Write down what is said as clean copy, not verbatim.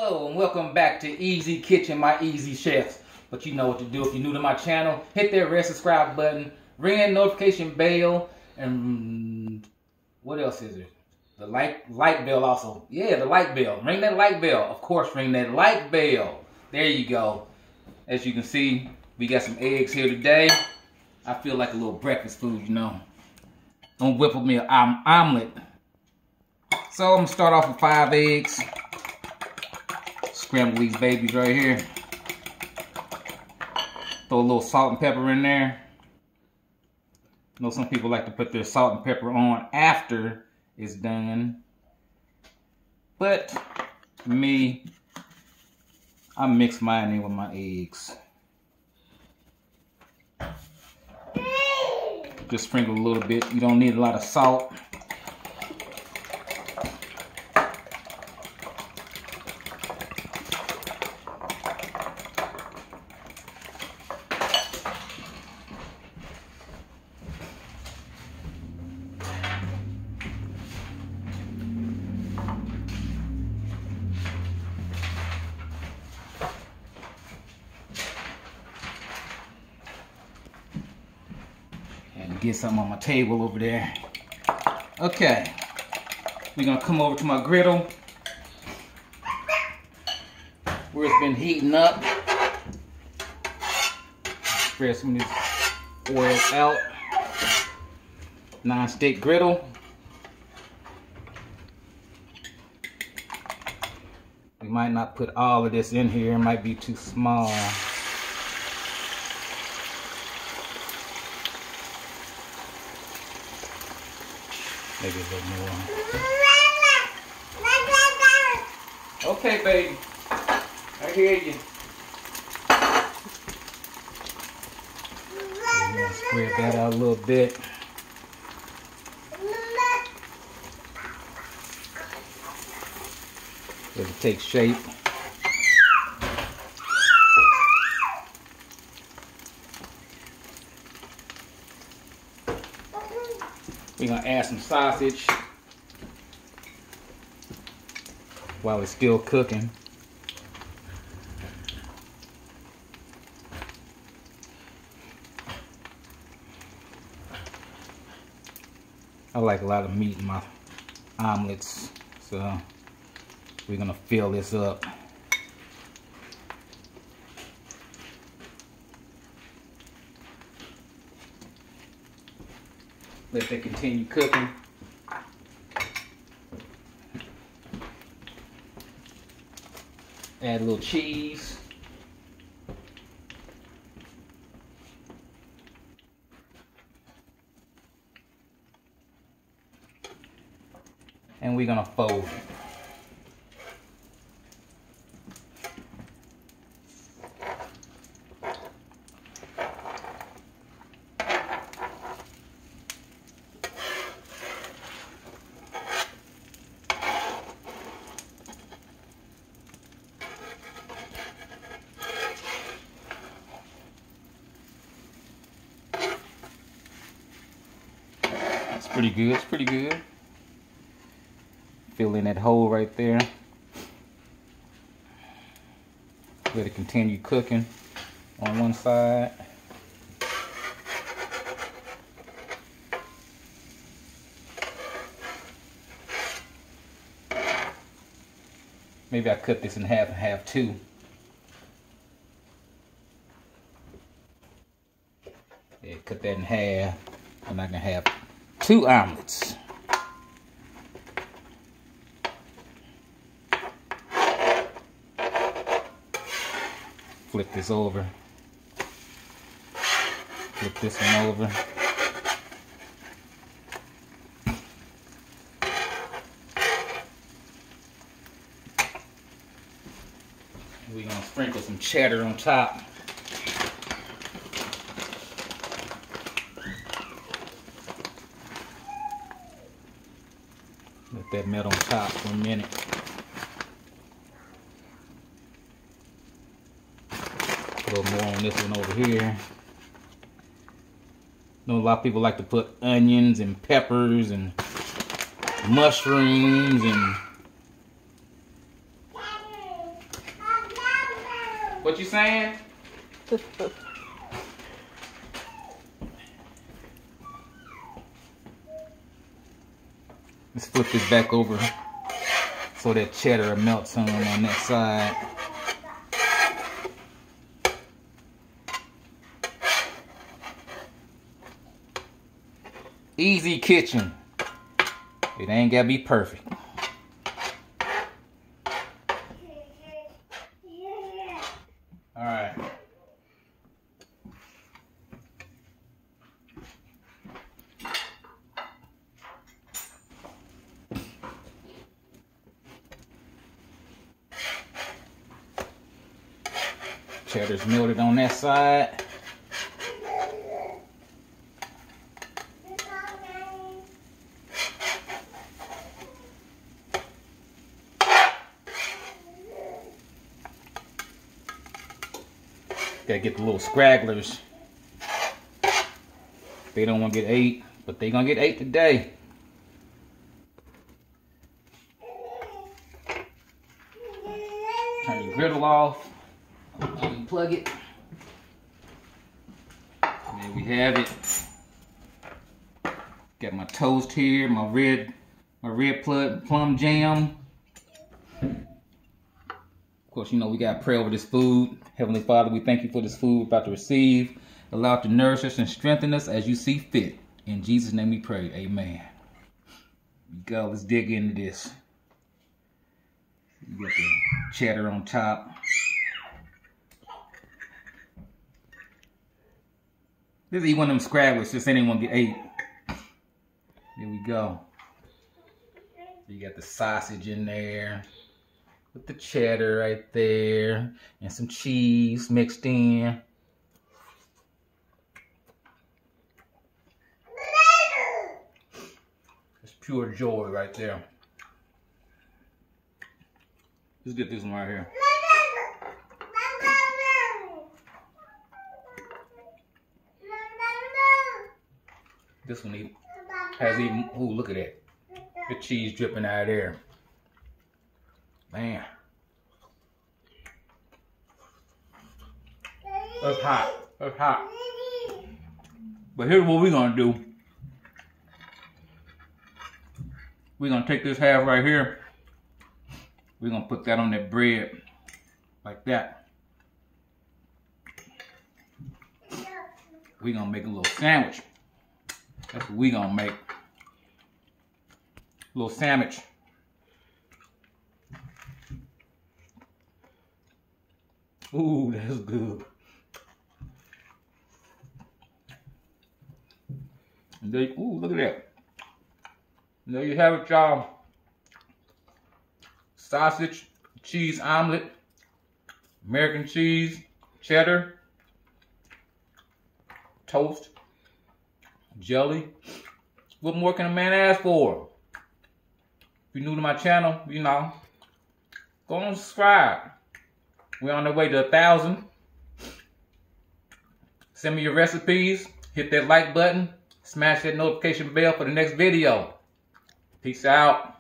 Hello and welcome back to Easy Kitchen, my easy chefs. But you know what to do. If you're new to my channel, hit that red subscribe button, ring that notification bell, and what else is it? The light bell also. Yeah, the light bell. Ring that light bell. Of course, ring that light bell. There you go. As you can see, we got some eggs here today. I feel like a little breakfast food, you know. Don't whip up me an omelet. So I'm gonna start off with 5 eggs. Scramble these babies right here. Throw a little salt and pepper in there. I know some people like to put their salt and pepper on after it's done. But me, I mix mine in with my eggs. Just sprinkle a little bit. You don't need a lot of salt. Get something on my table over there. Okay, we're gonna come over to my griddle where it's been heating up. Spread some of this oil out. Non-stick griddle. We might not put all of this in here, it might be too small. Maybe a little more. Okay, baby. I hear you. I'm gonna spread that out a little bit. Let it take shape. We're gonna add some sausage while it's still cooking. I like a lot of meat in my omelets, so we're gonna fill this up. Let that continue cooking. Add a little cheese. And we're gonna fold it. Pretty good, it's pretty good. Fill in that hole right there. Let it continue cooking on one side. Maybe I cut this in half and half too. Yeah, cut that in half, and I can have 2 omelets. Flip this over. Flip this one over. We're gonna sprinkle some cheddar on top. Let that melt on top for a minute. A little more on this one over here. I know a lot of people like to put onions and peppers and mushrooms and What you saying? Let's flip this back over so that cheddar melts some on that side. Easy kitchen. It ain't gotta be perfect. Alright. Cheddar's melted on that side. Gotta get the little scragglers. They don't want to get ate, but they gonna get ate today. Turn your griddle off. Unplug it. And there we have it. Got my toast here, my red plum jam. Of course, you know we gotta pray over this food. Heavenly Father, we thank you for this food we're about to receive. Allow it to nourish us and strengthen us as you see fit. In Jesus' name we pray, amen. Here we go, let's dig into this. You got the cheddar on top. This is one of them scrabblers, just anyone get ate. There we go. You got the sausage in there. With the cheddar right there. And some cheese mixed in. It's pure joy right there. Let's get this one right here. This one has even, ooh, look at that. The cheese dripping out of there. Man. That's hot. That's hot. But here's what we're gonna do. We're gonna take this half right here. We're gonna put that on that bread. Like that. We're gonna make a little sandwich. That's what we're gonna make. A little sandwich. Ooh, that's good. And there, ooh, look at that. And there you have it, y'all. Sausage, cheese omelet, American cheese, cheddar, toast, jelly. What more can a man ask for? If you're new to my channel, you know, go and subscribe. We're on the way to 1,000. Send me your recipes. Hit that like button. Smash that notification bell for the next video. Peace out.